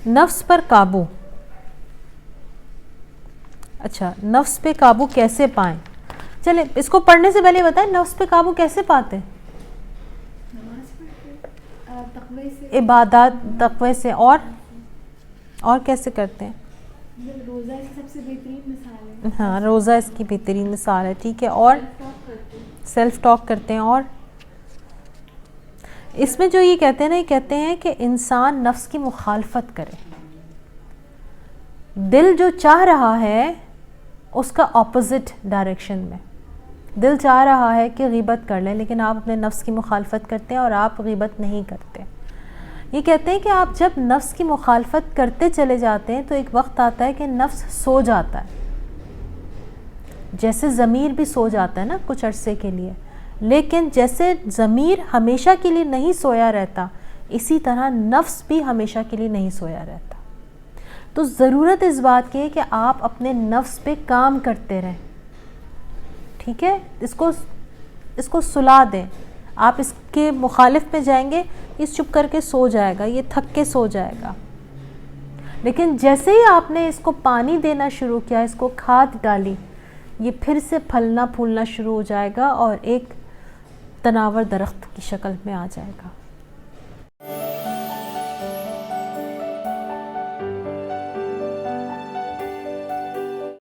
نفس پر قابو. اچھا نفس پہ قابو کیسے پائیں؟ چلے اس کو پڑھنے سے پہلے بتائیں نفس پہ قابو کیسے پاتے ہیں؟ عبادات تقوی سے. اور کیسے کرتے ہیں؟ روزہ اس کی سب سے بہترین مثال ہے. ہاں روزہ اس کی بہترین مثال ہے. ٹھیک ہے. اور سیلف ٹاک کرتے ہیں. اور اس میں جو یہ کہتے ہیں نا، یہ کہتے ہیں کہ انسان نفس کی مخالفت کرے. دل جو چاہ رہا ہے اس کا اپوزٹ ڈائریکشن میں. دل چاہ رہا ہے کہ غیبت کر لیں، لیکن آپ اپنے نفس کی مخالفت کرتے ہیں اور آپ غیبت نہیں کرتے. یہ کہتے ہیں کہ آپ جب نفس کی مخالفت کرتے چلے جاتے ہیں تو ایک وقت آتا ہے کہ نفس سو جاتا ہے. جیسے ضمیر بھی سو جاتا ہے نا کچھ عرصے کے لیے، لیکن جیسے ضمیر ہمیشہ کے لیے نہیں سویا رہتا، اسی طرح نفس بھی ہمیشہ کے لیے نہیں سویا رہتا. تو ضرورت اس بات کی ہے کہ آپ اپنے نفس پہ کام کرتے رہیں. ٹھیک ہے. اس کو سلا دیں. آپ اس کے مخالف پہ جائیں گے، یہ چپ کر کے سو جائے گا، یہ تھک کے سو جائے گا. لیکن جیسے ہی آپ نے اس کو پانی دینا شروع کیا، اس کو کھاد ڈالی، یہ پھر سے پھلنا پھولنا شروع ہو جائے گا اور ایک تناور درخت کی شکل میں آ جائے گا.